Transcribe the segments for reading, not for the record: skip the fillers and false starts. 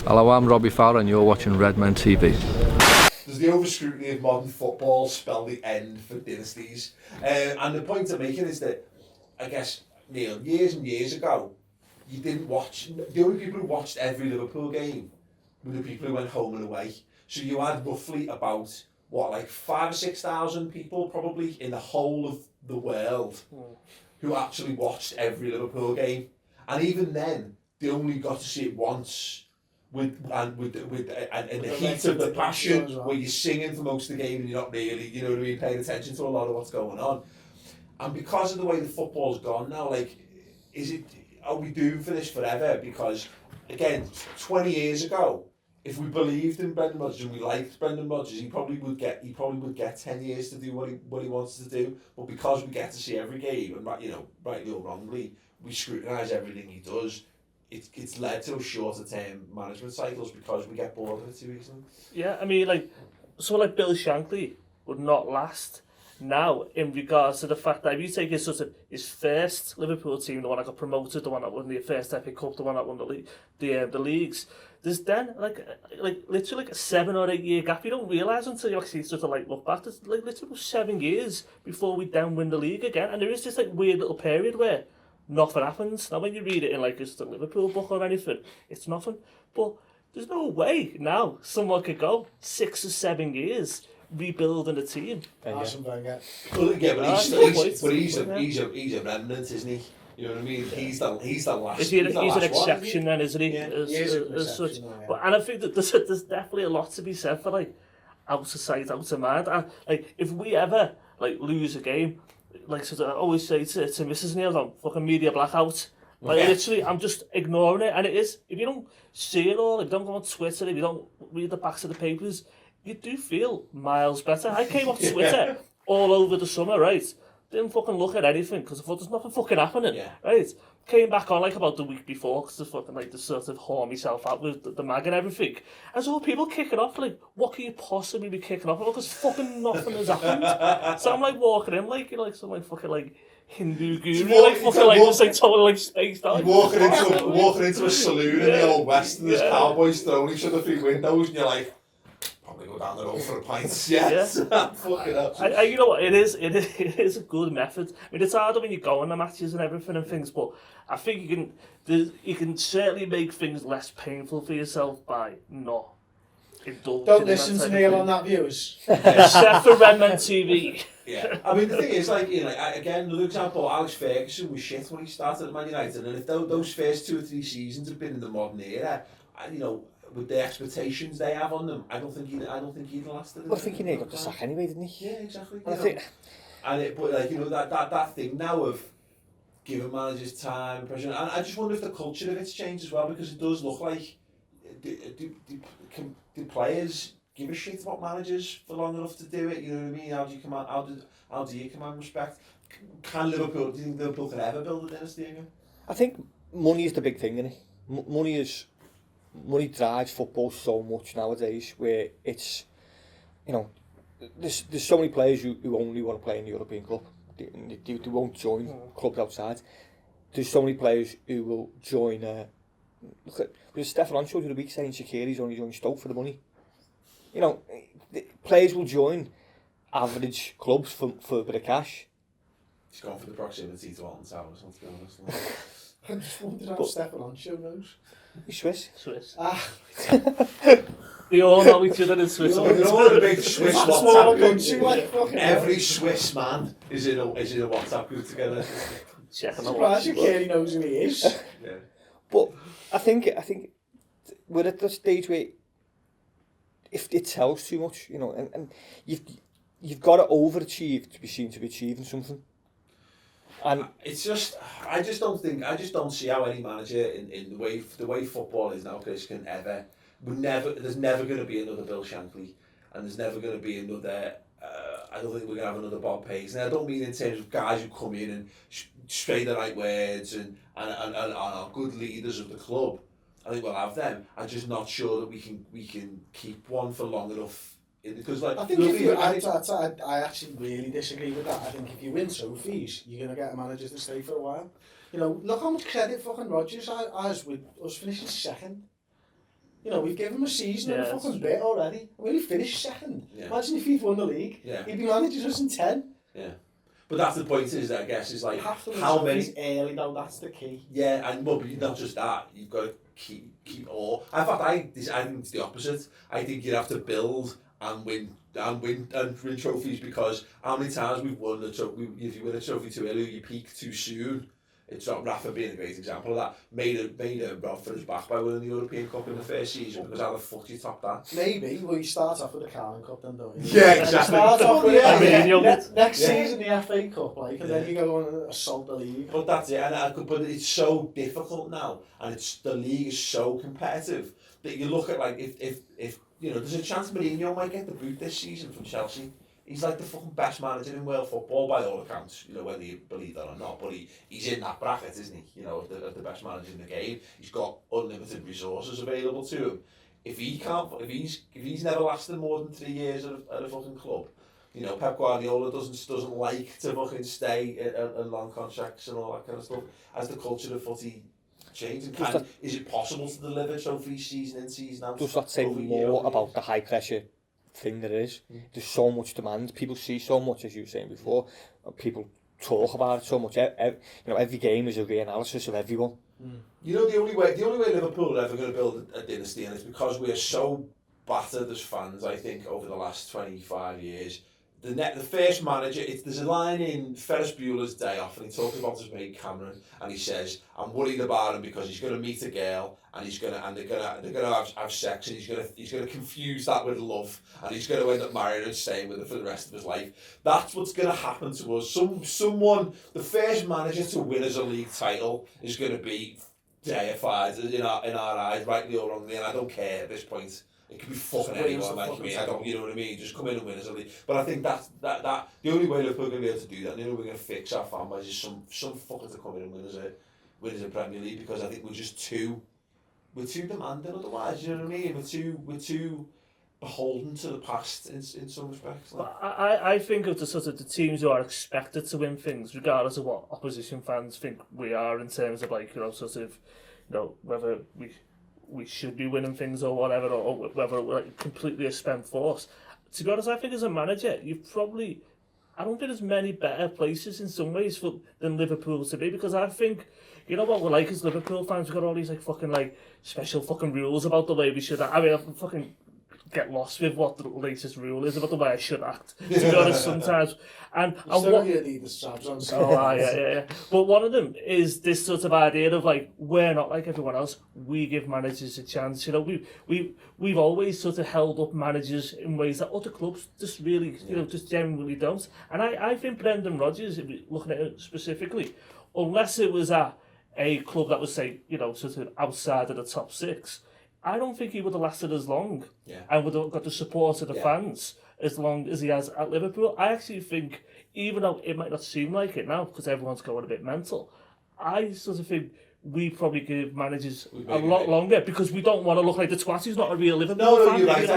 Hello, I'm Robbie Fowler and you're watching Redmen TV. Does the over-scrutiny of modern football spell the end for dynasties? And the point I'm making is that, I guess, Neil, years and years ago, you didn't watch, the only people who watched every Liverpool game were the people who went home and away. So you had roughly about, like 5,000 or 6,000 people probably in the whole of the world who actually watched every Liverpool game. And even then, they only got to see it once. With the heat of the passion, where you're singing for most of the game and you're not really, you know what I mean, paying attention to a lot of what's going on. And because of the way the football's gone now, like, are we doomed for this forever? Because, again, 20 years ago, if we believed in Brendan Rodgers and we liked Brendan Rodgers, he probably would get 10 years to do what he wants to do. But because we get to see every game, and rightly or wrongly, we scrutinise everything he does. It's led to shorter term management cycles because we get bored of it too easily. Yeah, I mean, like Bill Shankly would not last now in regards to the fact that if you take his first Liverpool team, the one that got promoted, the one that won the first FA Cup, the one that won the leagues, there's then like literally like a 7 or 8 year gap. You don't realise until you actually look back. There's like literally 7 years before we then win the league again, and there is this like weird little period where nothing happens. Now when you read it in like just a Liverpool book or anything, it's nothing. But there's no way now someone could go 6 or 7 years rebuilding a team. Arsene Wenger. Well, yeah, but he's a remnant, isn't he? You know what I mean? He's the last. He's an exception, then, isn't he? Yeah, as such. But and I think that there's definitely a lot to be said for like out of sight, out of mind. And like if we ever like lose a game, like I always say to Mrs. Neil, I'm fucking media blackout. Like literally, I'm just ignoring it, and it is. If you don't see it all, if you don't go on Twitter, if you don't read the backs of the papers, you do feel miles better. I came off Twitter all over the summer, right? Didn't fucking look at anything because I thought there's nothing fucking happening, right? Came back on like about the week before because I fucking like to sort of haul myself out with the mag and everything. And so people kicking off like, what can you possibly be kicking off about? Because fucking nothing has happened. So I'm like walking in like, some like fucking like Hindu guru, like fucking like just like totally like spaced out. You're walking into a saloon in the Old West and there's cowboys throwing each other through windows and you're like, probably go down the road for a pint. Fucking up. You know what? It is a good method. I mean, it's harder when you go on the matches and everything and things, but I think you can certainly make things less painful for yourself by not indulging. Don't listen to Neil on that, viewers. Except for Redmen TV. Yeah, I mean the thing is, like, you know, again, another example, Alex Ferguson was shit when he started at Man United, and if those first 2 or 3 seasons had been in the modern era, you know, with the expectations they have on them, I don't think he'd lasted. Well, I think he nearly got the sack anyway, didn't he? Yeah, exactly. But like, you know, that thing now of giving managers time and pressure, and I just wonder if the culture of it's changed as well, because it does look like do players give a shit about managers for long enough to do it? You know what I mean? How do you command respect? Do you think Liverpool can ever build a dynasty again? I think money is the big thing, isn't it? Money drives football so much nowadays, where it's, you know, there's so many players who only want to play in the European club. They won't join clubs outside. There's so many players who will join. Look at Stefan showed you the week saying Shaqiri's only joined Stoke for the money. You know, players will join average clubs for a bit of cash. He's gone for the proximity to Alton Towers, let's be honest. I just wondered how Stefan show knows. He's Swiss. We all know each other in Switzerland. You're all a big Swiss WhatsApp group. Every Swiss man is in a WhatsApp group together. Surprised Shaqiri knows who he is. Yeah. But I think we're at the stage where if it tells too much, you know, and you've got to overachieve to be seen to be achieving something. And it's just, I just don't see how any manager in the way football is now, Chris, can ever. There's never going to be another Bill Shankly, and there's never going to be another. I don't think we're going to have another Bob Paisley. And I don't mean in terms of guys who come in and say the right words and are good leaders of the club. I think we'll have them. I'm just not sure that we can keep one for long enough. Because like I think I actually really disagree with that. I think if you win trophies, you're going to get managers to stay for a while. You know, look how much credit fucking Rodgers has with us finishing second. You know, we've given him a season and a Yeah, fucking it's bit already. We only finished second. Yeah. Imagine if he'd won the league. Yeah. He'd be managing us in 10. Yeah. But that's the point is that I guess is like You have to win how many trophies early though, that's the key. yeah, and well, but not just that, you've got to keep all. In fact, I think it's the opposite. I think you have to build and win trophies because how many times we've won a trophy, if you win a trophy too early, you peak too soon. It's not Rafa being a great example of that. Made a rod for his back by winning the European Cup in the first season because how the fuck do you top that? Maybe, well, you start off with the Carling Cup then, don't you? Yeah, exactly. Start off with next Yeah. season the FA Cup, like, and then you go on and assault the league. But that's it, but it's so difficult now, and the league is so competitive that you look at like if you know there's a chance Mourinho might get the boot this season from Chelsea. He's like the fucking best manager in world football by all accounts, you know, whether you believe that or not, but he's in that bracket, isn't he? You know, of the best manager in the game. He's got unlimited resources available to him. If he's never lasted more than 3 years at a fucking club, you know, Pep Guardiola doesn't like to fucking stay in long contracts and all that kind of stuff. As the culture of footy changing, is it possible to deliver trophies season in, season out? Does that say more about the high pressure thing there is? There's so much demand. People see so much, as you were saying before. People talk about it so much. You know, every game is a reanalysis of everyone. You know, the only way Liverpool are ever going to build a dynasty, and it's because we are so battered as fans, I think, over the last 25 years. The first manager, there's a line in Ferris Bueller's Day Off, and he talks about his mate Cameron, and he says, "I'm worried about him because he's going to meet a girl, and they're gonna have sex, and he's gonna confuse that with love, and he's going to end up marrying and staying with her for the rest of his life." That's what's going to happen to us. The first manager to win as a league title is going to be deified in our eyes, rightly or wrongly, and I don't care at this point. It could be fucking anyone like me. I don't, you know what I mean? Just come in and win as a league. But I think that the only way Liverpool are going to be able to do that, and the only way we're going to fix our fan base is some fucker to come in and win as a Premier League, because I think we're too demanding otherwise. You know what I mean? We're too beholden to the past in some respects. Like. I think of the teams who are expected to win things, regardless of what opposition fans think we are in terms of whether we should be winning things or whatever, or whether we're completely a spent force. To be honest, I think as a manager, I don't think there's many better places in some ways than Liverpool to be, because I think, you know what we're like as Liverpool fans, we've got all these special fucking rules about the way we should act. I mean, I fucking get lost with what the latest rule is about the way I should act, to be honest, sometimes. And what you need the straps on. Oh, yeah. But one of them is this sort of idea of we're not like everyone else. We give managers a chance. You know, we've always sort of held up managers in ways that other clubs just really, just genuinely don't. And I think Brendan Rodgers, if we're looking at it specifically, unless it was at a club that was sort of outside of the top six, I don't think he would have lasted as long and would have got the support of the fans as long as he has at Liverpool. I actually think, even though it might not seem like it now because everyone's going a bit mental, I sort of think we probably give managers a lot longer because we don't want to look like the twat who's not a real Liverpool fan. No, you're right.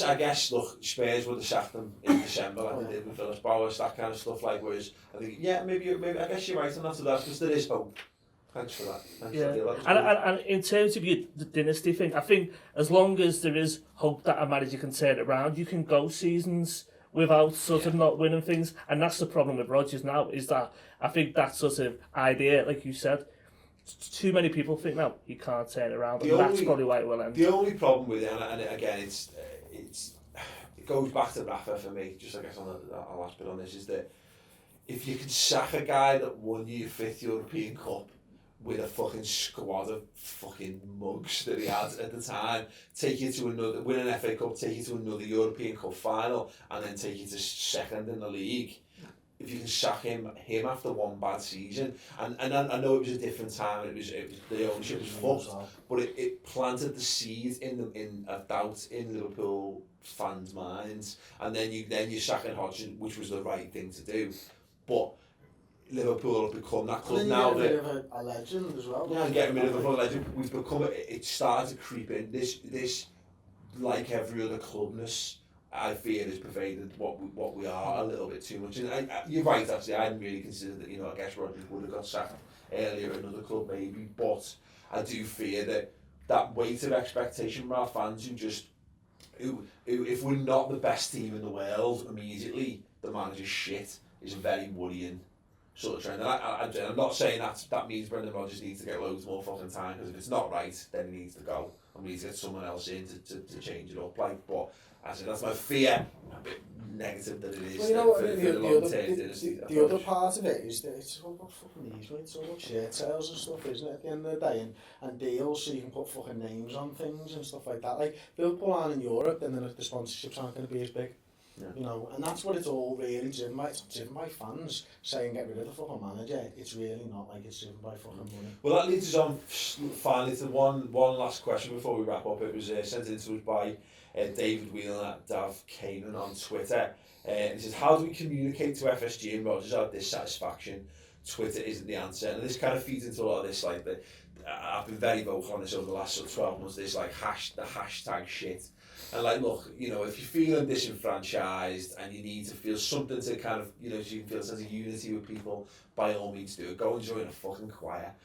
I guess, look, Spurs would have sacked them in December like they did with Phillips Bowers, that kind of stuff. Whereas I think, maybe I guess you're right on that, because there is hope. Thanks for that. And in terms of the dynasty thing, I think as long as there is hope that a manager can turn it around, you can go seasons without sort of not winning things. And that's the problem with Rodgers now, is that I think that sort of idea, like you said, too many people think now he can't turn it around, and that's probably why it will end. The only problem with it, and again, it goes back to Rafa for me, just I guess on the last bit on this, is that if you can sack a guy that won your 5th European Cup with a fucking squad of fucking mugs that he had at the time, take you to win an FA Cup, take you to another European Cup final, and then take you to second in the league. If you can sack him after one bad season, and I know it was a different time, it was the ownership was fucked, but it planted the seed of doubt in Liverpool fans' minds, and then you sacking Hodgson, which was the right thing to do, but Liverpool have become that club now that a legend as well. Yeah, and getting rid of a legend, we've become it started to creep in. This like every other clubness, I fear, has pervaded what we are a little bit too much. And you're right, actually. I hadn't really considered that. I guess Rodgers would have got sacked earlier at another club maybe, but I do fear that that weight of expectation from our fans who if we're not the best team in the world immediately, the manager's shit is a very worrying sort of trend. And I'm not saying that means Brendan Rodgers needs to get loads more fucking time, because if it's not right, then he needs to go and we need to get someone else in to change it up. Like, but I said that's my fear. A bit negative that it is. Well, you know what, for the long term dynasty. The other part of it is that it's all about fucking news, mate. It's all about shirt sales and stuff, isn't it, at the end of the day? And deals, so you can put fucking names on things and stuff like that. Like, Liverpool aren't in Europe, then the sponsorships aren't going to be as big. Yeah. You know, and that's what it's all really driven by. It's driven by fans saying get rid of the fucking manager. It's really not like it's driven by fucking money. Well, that leads us on finally to one last question before we wrap up. It was sent in to us by David Whelan at Dav Kanan on Twitter. He says, how do we communicate to FSG and Rodgers our dissatisfaction? Twitter isn't the answer. And this kind of feeds into a lot of this, like, I've been very vocal on this over the last sort of 12 months, this like the hashtag shit. And like, look, you know, if you're feeling disenfranchised and you need to feel something to kind of, you know, so you can feel a sense of unity with people, by all means do it. Go and join a fucking choir.